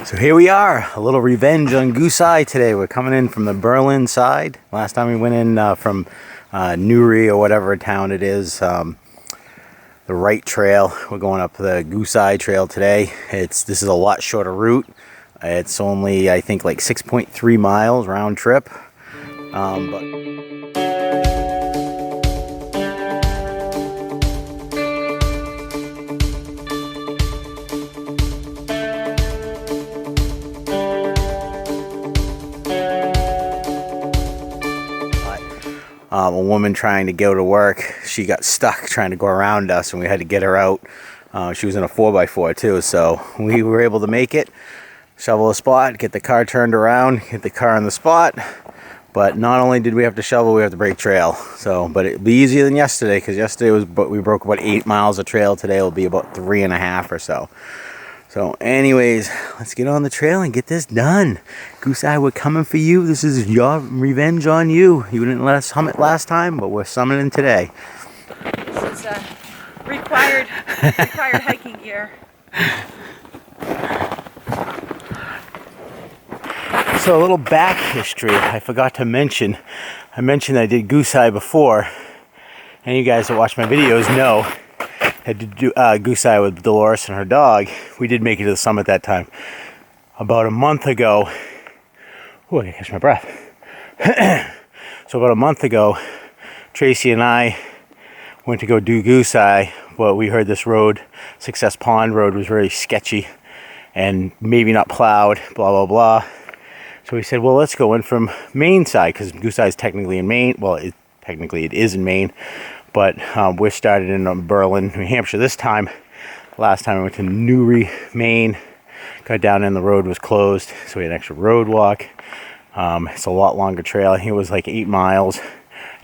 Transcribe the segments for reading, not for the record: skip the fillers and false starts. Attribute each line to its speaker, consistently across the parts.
Speaker 1: So here we are, a little revenge on Goose Eye today. We're coming in from the Berlin side. Last time we went in from Newry or whatever town it is, the right trail. We're going up the Goose Eye Trail today. This is a lot shorter route. It's only, I think, like 6.3 miles round trip. A woman trying to go to work, she got stuck trying to go around us and we had to get her out. She was in a 4x4 too, so we were able to make it, shovel a spot, get the car turned around, get the car on the spot. But not only did we have to shovel, we have to break trail. But it'll be easier than yesterday, because yesterday we broke about 8 miles of trail. Today will be about 3.5 or so. So anyways, let's get on the trail and get this done. Goose Eye, we're coming for you. This is your revenge on you. You didn't let us summit last time, but we're summiting today.
Speaker 2: This is required hiking gear.
Speaker 1: So a little back history I forgot to mention. I mentioned I did Goose Eye before, and you guys that watch my videos know I did do Goose Eye with Dolores and her dog. We did make it to the summit that time. About a month ago, oh, I gotta catch my breath. So about a month ago, Traci and I went to go do Goose Eye, but we heard this road, Success Pond Road, was very sketchy and maybe not plowed, blah, blah, blah. So we said, well, let's go in from Maine side, because Goose Eye is technically in Maine. Well, technically it is in Maine, but we started in Berlin, New Hampshire this time. Last time I went to Newry, Maine. Got down and the road was closed, so we had an extra road walk. It's a lot longer trail. I think it was like 8 miles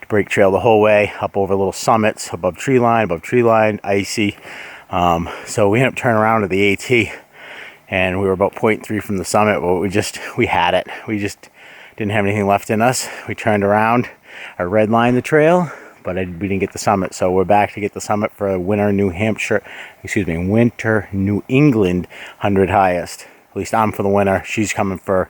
Speaker 1: to break trail the whole way, up over little summits, above tree line, icy. So we ended up turning around to the AT, and we were about 0.3 from the summit, but we had it. We just didn't have anything left in us. We turned around, I redlined the trail, but we didn't get the summit. So we're back to get the summit for winter New England 100 highest. At least I'm for the winter. She's coming for,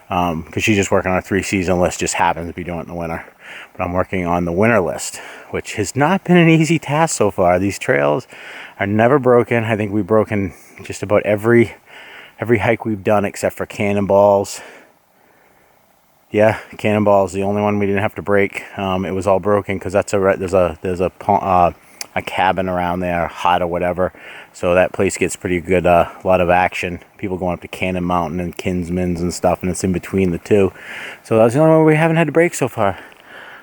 Speaker 1: because she's just working on a 3-season list, just happens to be doing it in the winter. But I'm working on the winter list, which has not been an easy task so far. These trails are never broken. I think we've broken just about every hike we've done except for Cannonballs. Yeah, Cannonball's the only one we didn't have to break. It was all broken because there's a cabin around there, hut or whatever. So that place gets pretty good, a lot of action. People going up to Cannon Mountain and Kinsman's and stuff, and it's in between the two. So that was the only one we haven't had to break so far.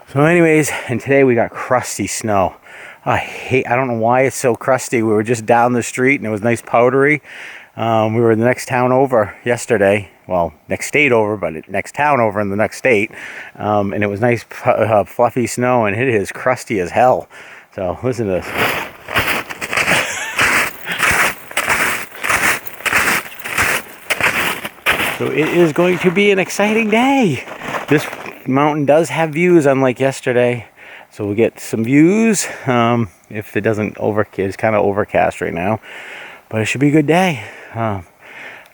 Speaker 1: So anyways, and today we got crusty snow. I don't know why it's so crusty. We were just down the street and it was nice powdery. We were in the next town over yesterday. Well, next state over, but next town over in the next state. And it was nice fluffy snow, and it is crusty as hell. So listen to this. So it is going to be an exciting day. This mountain does have views, unlike yesterday. So we'll get some views. If it doesn't it's kind of overcast right now. But it should be a good day.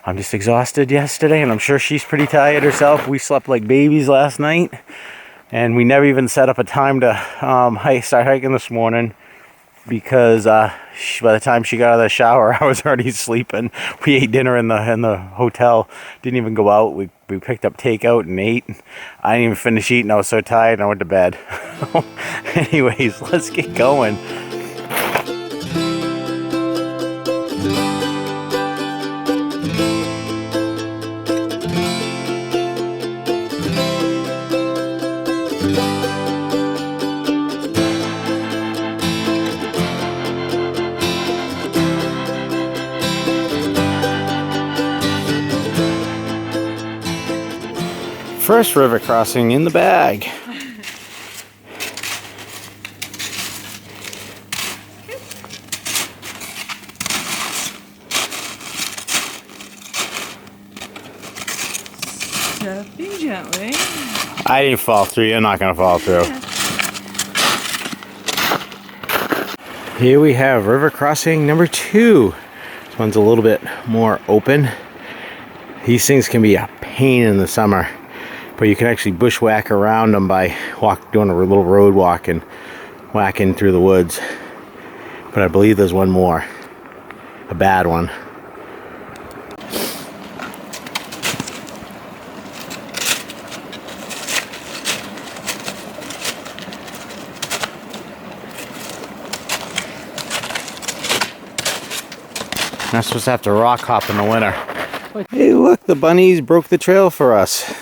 Speaker 1: I'm just exhausted yesterday, and I'm sure she's pretty tired herself. We slept like babies last night, and we never even set up a time to start hiking this morning, because by the time she got out of the shower, I was already sleeping. We ate dinner in the hotel. Didn't even go out. We picked up takeout and ate. I didn't even finish eating. I was so tired, and I went to bed. Anyways, let's get going. First river crossing in the bag.
Speaker 2: Stepping gently.
Speaker 1: I didn't fall through. You're not going to fall through. Here we have river crossing number 2. This one's a little bit more open. These things can be a pain in the summer, but you can actually bushwhack around them by doing a little road walk and whacking through the woods. But I believe there's one more, a bad one. Not supposed to have to rock hop in the winter. Hey, look, the bunnies broke the trail for us.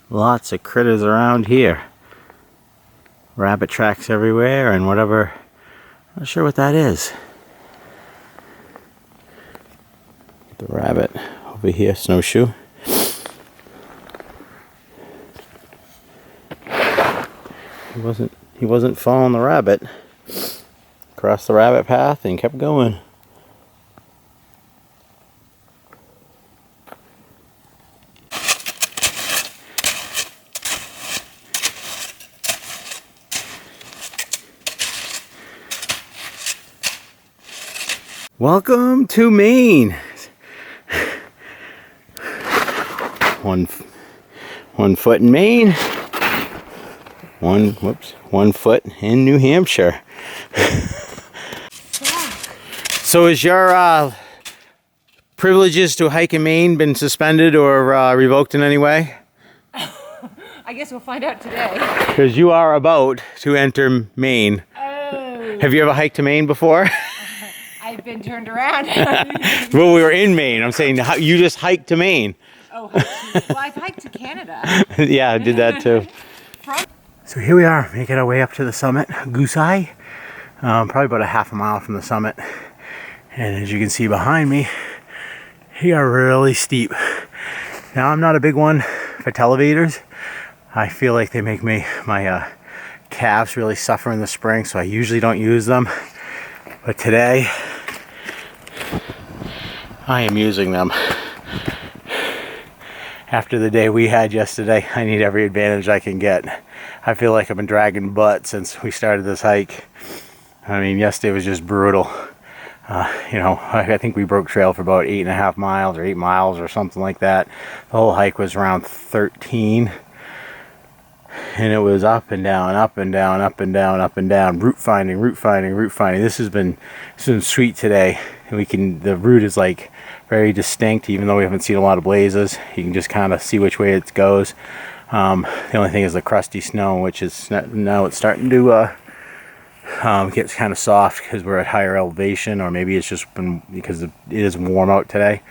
Speaker 1: Lots of critters around here. Rabbit tracks everywhere and whatever. Not sure what that is. The rabbit over here, snowshoe. He wasn't following the rabbit. Crossed the rabbit path and kept going. Welcome to Maine. One foot in Maine. One foot in New Hampshire. So is your privileges to hike in Maine been suspended or revoked in any way?
Speaker 2: I guess we'll find out today.
Speaker 1: Because you are about to enter Maine.
Speaker 2: Oh.
Speaker 1: Have you ever hiked to Maine before?
Speaker 2: I've been turned around.
Speaker 1: Well, we were in Maine. I'm saying you just hiked to Maine.
Speaker 2: Oh, well, I've hiked to Canada.
Speaker 1: Yeah, I did that too. So here we are, making our way up to the summit, Goose Eye. Probably about a half a mile from the summit. And as you can see behind me, they are really steep. Now, I'm not a big one for televators. I feel like they make my calves really suffer in the spring, so I usually don't use them. But today, I am using them. After the day we had yesterday, I need every advantage I can get. I feel like I've been dragging butt since we started this hike. I mean, yesterday was just brutal. You know, I think we broke trail for about 8.5 miles or 8 miles or something like that. The whole hike was around 13. And it was up and down, up and down, up and down, up and down. Route finding, route finding, route finding. This has been sweet today. And the route is like very distinct, even though we haven't seen a lot of blazes. You can just kind of see which way it goes. The only thing is the crusty snow, which is now it's starting to get kind of soft because we're at higher elevation, or maybe it's just been because it is warm out today.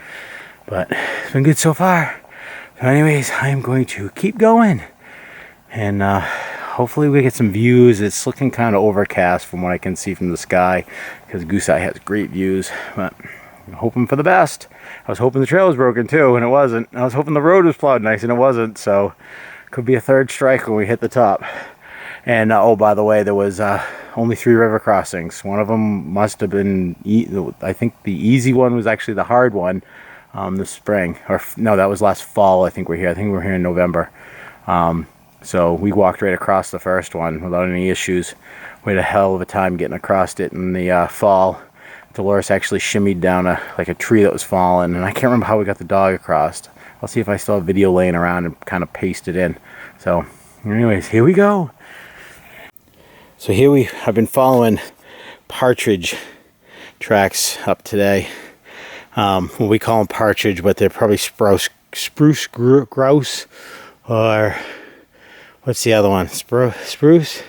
Speaker 1: But it's been good so far. So anyways, I am going to keep going. And hopefully we get some views. It's looking kind of overcast from what I can see from the sky, because Goose Eye has great views, but I'm hoping for the best. I was hoping the trail was broken too, and it wasn't. I was hoping the road was plowed nice, and it wasn't, so could be a third strike when we hit the top. And oh, by the way, there was only 3 river crossings. One of them must have been, I think the easy one was actually the hard one this spring. Or no, that was last fall. I think we're here. I think we're here in November. So we walked right across the first one without any issues. We had a hell of a time getting across it in the fall. Dolores actually shimmied down like a tree that was falling, and I can't remember how we got the dog across. I'll see if I still have video laying around and kind of paste it in. So anyways, here we go. So here we have been following partridge tracks up today. Well, we call them partridge, but they're probably spruce grouse, or what's the other one? Spruce.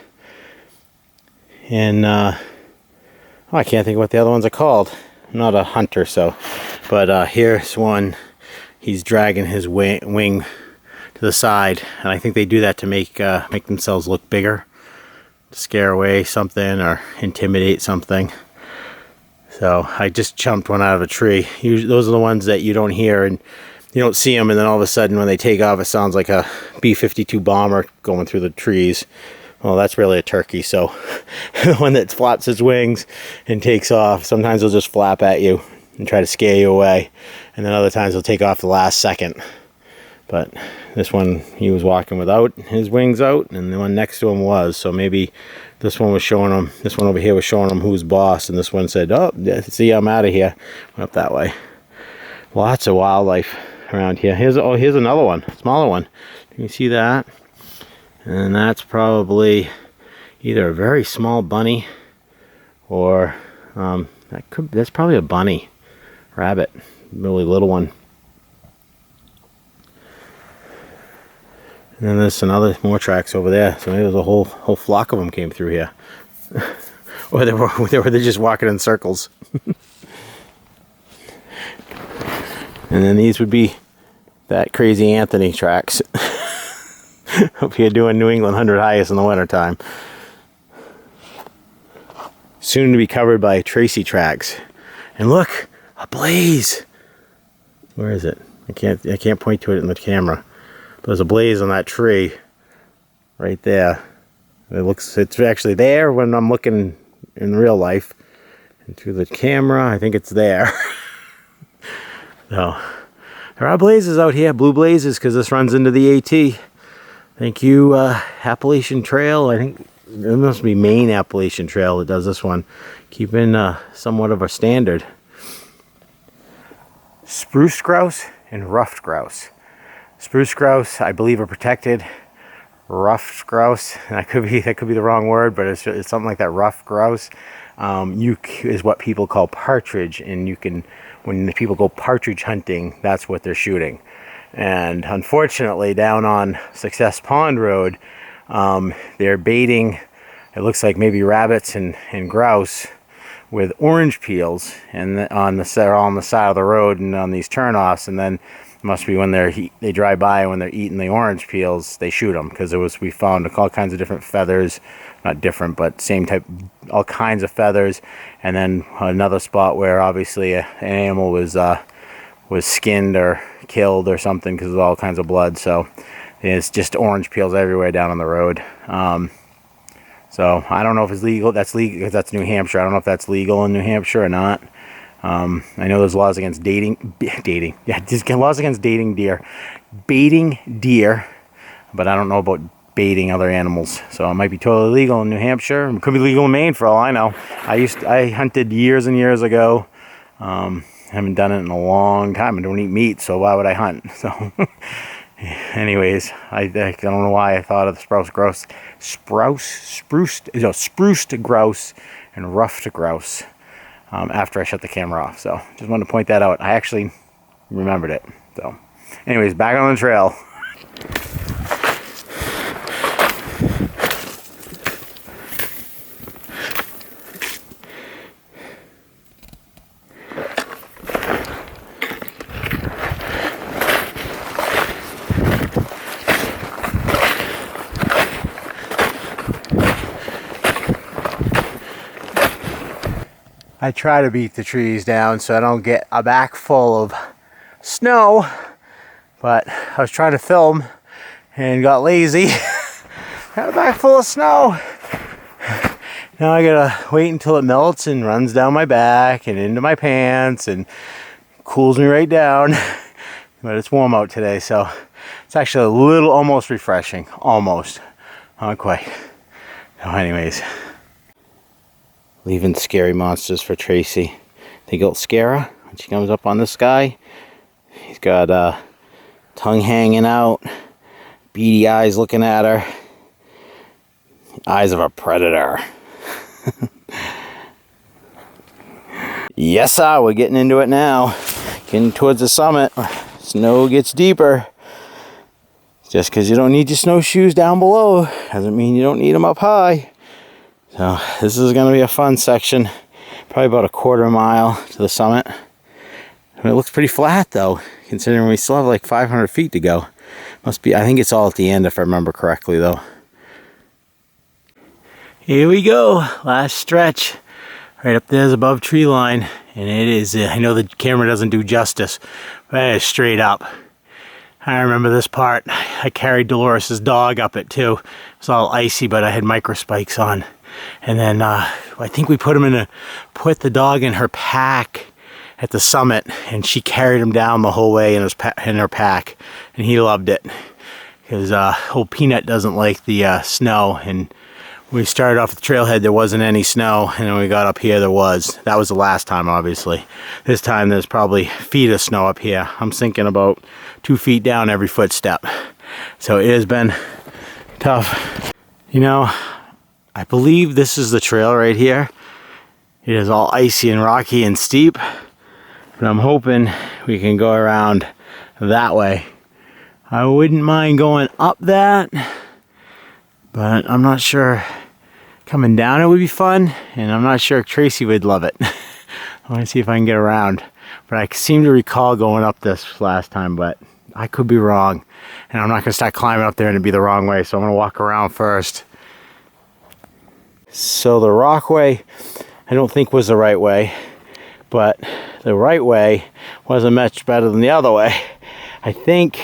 Speaker 1: And I can't think of what the other ones are called. I'm not a hunter, so. But here's one. He's dragging his wing to the side, and I think they do that to make themselves look bigger, to scare away something or intimidate something. So I just jumped one out of a tree. Usually, those are the ones that you don't hear and you don't see them, and then all of a sudden when they take off, it sounds like a B-52 bomber going through the trees. Well, that's really a turkey. So the one that flaps its wings and takes off, sometimes they'll just flap at you and try to scare you away, and then other times they'll take off the last second. But this one, he was walking without his wings out, and the one next to him was. So maybe this one was showing him, this one over here was showing him who's boss, and this one said, oh, see, I'm out of here. Went up that way. Lots of wildlife around here. Here's another one, smaller one. You can see that? And that's probably either a very small bunny or that's probably a bunny rabbit, really little one. And then there's more tracks over there. So maybe there's a whole flock of them came through here, or they're just walking in circles. And then these would be that crazy Anthony tracks. Up here doing New England 100 highest in the wintertime. Soon to be covered by Traci tracks. And look, a blaze. Where is it? I can't point to it in the camera. But there's a blaze on that tree right there. It's actually there when I'm looking in real life. And through the camera, I think it's there. So, there are blazes out here, blue blazes, because this runs into the AT. Thank you, Appalachian Trail. I think it must be Maine Appalachian Trail that does this one. Keeping somewhat of a standard. Spruce grouse and ruffed grouse. Spruce grouse, I believe, are protected. Ruffed grouse, and that could be the wrong word, but it's something like that. Ruffed grouse is what people call partridge, and when the people go partridge hunting, that's what they're shooting. And unfortunately, down on Success Pond Road, they're baiting, it looks like maybe rabbits and grouse with orange peels, and on the side of the road and on these turnoffs. And then it must be when they drive by, when they're eating the orange peels, they shoot them, because we found all kinds of different feathers, not different, but same type, all kinds of feathers. And then another spot where obviously an animal was skinned or killed or something, because of all kinds of blood. So it's just orange peels everywhere down on the road. So I don't know if it's legal. That's legal because that's New Hampshire. I don't know if that's legal in New Hampshire or not. I know there's laws against laws against baiting deer, but I don't know about baiting other animals. So it might be totally legal in New Hampshire. It could be legal in Maine for all I know. I hunted years and years ago. Haven't done it in a long time. I don't eat meat, so why would I hunt? So anyways, I don't know why I thought of the spruced grouse and ruffed grouse after I shut the camera off. So just wanted to point that out. I actually remembered it. So anyways, back on the trail. I try to beat the trees down so I don't get a back full of snow, but I was trying to film and got lazy. Got a back full of snow. Now I gotta wait until it melts and runs down my back and into my pants and cools me right down. But it's warm out today, so it's actually a little almost refreshing. Almost. Not quite. So anyways. Leaving scary monsters for Traci. Think it'll scare her when she comes up on this guy. He's got tongue hanging out, beady eyes looking at her. Eyes of a predator. Yes, sir, we're getting into it now. Getting towards the summit. Snow gets deeper. Just because you don't need your snowshoes down below doesn't mean you don't need them up high. So this is going to be a fun section, probably about a quarter mile to the summit. It looks pretty flat though, considering we still have like 500 feet to go. Must be, I think it's all at the end if I remember correctly though. Here we go, last stretch. Right up there is above tree line, and it is, I know the camera doesn't do justice, but it is straight up. I remember this part. I carried Dolores' dog up it too. It was all icy, but I had micro spikes on. And then I think we put the dog in her pack, at the summit, and she carried him down the whole way in her pack, and he loved it because old Peanut doesn't like the snow. And when we started off the trailhead, there wasn't any snow, and then when we got up here, there was. That was the last time, obviously. This time there's probably feet of snow up here. I'm sinking about 2 feet down every footstep, so it has been tough. You know, I believe this is the trail right here. It is all icy and rocky and steep, but I'm hoping we can go around that way. I wouldn't mind going up that, but I'm not sure. Coming down it would be fun, and I'm not sure if Tracy would love it. I want to see if I can get around, but I seem to recall going up this last time, but I could be wrong, and I'm not going to start climbing up there and it'd be the wrong way, so I'm going to walk around first. So the rock way I don't think was the right way, but the right way wasn't much better than the other way. I think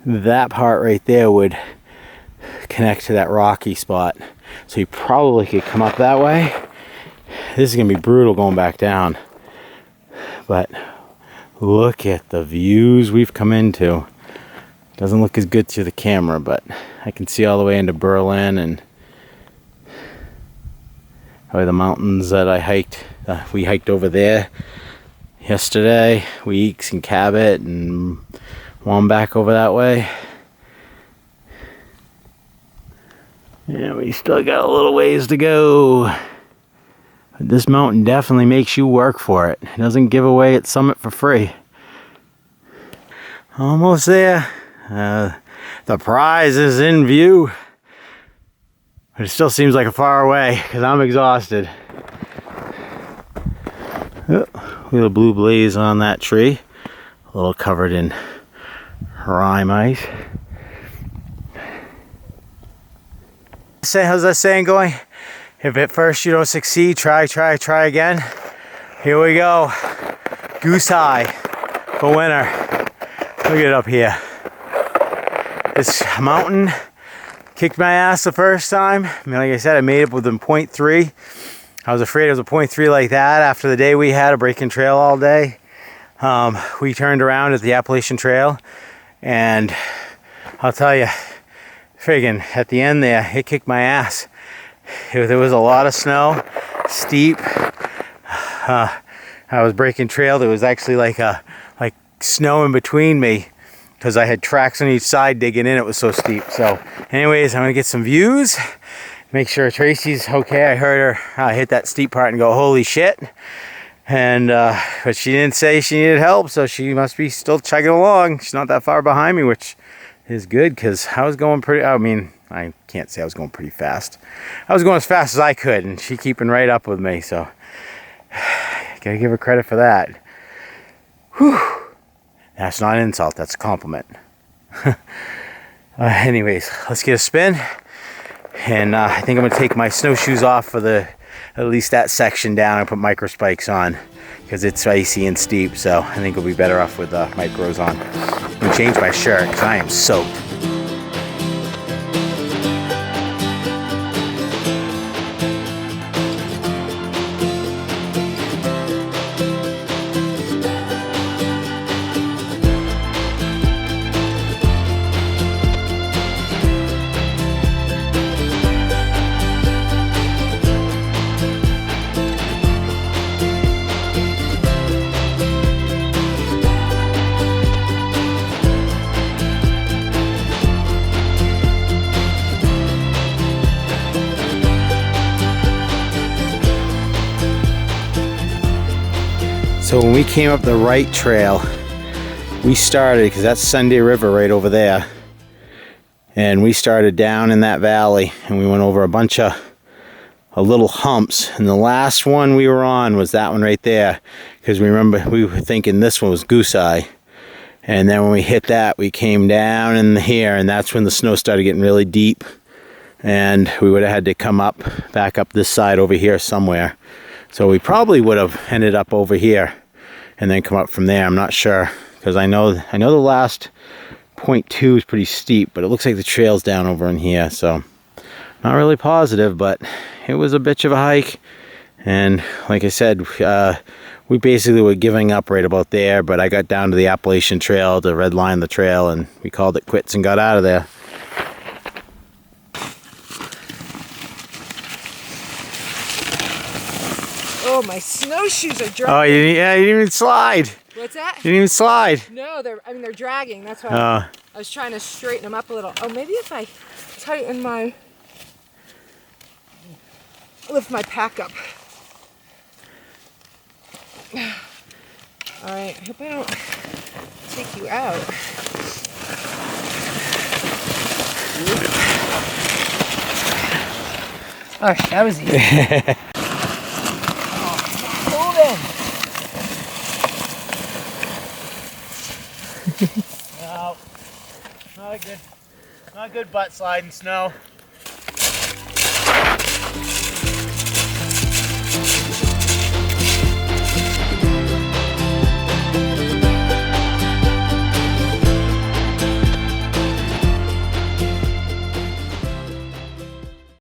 Speaker 1: that part right there would connect to that rocky spot, so you probably could come up that way. This is gonna be brutal going back down, but look at the views we've come into. Doesn't look as good through the camera, but I can see all the way into Berlin and probably the mountains that I hiked. We hiked over there yesterday, Weeks and Cabot, and one back over that way. Yeah, we still got a little ways to go. But this mountain definitely makes you work for it. It doesn't give away its summit for free. Almost there. The prize is in view. But it still seems like a far away because I'm exhausted. Oh, we have a blue blaze on that tree. A little covered in rime ice. How's that saying going? If at first you don't succeed, try again. Here we go. Goose Eye, the winner. Look at it up here. This mountain kicked my ass the first time. I mean, like I said, I made it within 0.3. I was afraid it was a 0.3 like that after the day we had a breaking trail all day. We turned around at the Appalachian Trail, and I'll tell you, friggin' at the end there, it kicked my ass. There was a lot of snow, steep. I was breaking trail. There was actually like snow in between me because I had tracks on each side digging in. It was so steep. So anyways, I'm gonna get some views, make sure Tracy's okay. I heard her hit that steep part and go, holy shit. And but she didn't say she needed help, so she must be still chugging along. She's not that far behind me, which is good because I was going pretty, I mean, I can't say I was going pretty fast. I was going as fast as I could, and she keeping right up with me, so gotta give her credit for that. Whew. That's not an insult, that's a compliment. Anyways, let's get a spin, and I think I'm gonna take my snowshoes off for at least that section down and put micro spikes on because it's icy and steep, so I think we'll be better off with micros on. I'm gonna change my shirt because I am soaked. So when we came up the right trail, we started, because that's Sunday River right over there, and we started down in that valley and we went over a bunch of little humps, and the last one we were on was that one right there, because we were thinking this one was Goose Eye, and then when we hit that we came down in here, and that's when the snow started getting really deep, and we would have had to come up back up this side over here somewhere. So we probably would have ended up over here and then come up from there. I'm not sure, because I know the last 0.2 is pretty steep, but it looks like the trail's down over in here, so not really positive, but it was a bitch of a hike, And like I said, we basically were giving up right about there, but I got down to the Appalachian Trail to red line the trail, and we called it quits and got out of there.
Speaker 2: Oh, my snowshoes are
Speaker 1: Oh,
Speaker 2: dragging.
Speaker 1: you didn't even slide.
Speaker 2: What's that?
Speaker 1: You didn't even slide.
Speaker 2: No, they're dragging. That's why
Speaker 1: Oh,
Speaker 2: I was trying to straighten them up a little. Oh, maybe if I tighten my, lift my pack up. All right, I hope I don't take you out. All right, that was easy.
Speaker 1: no, not a good butt slide in snow.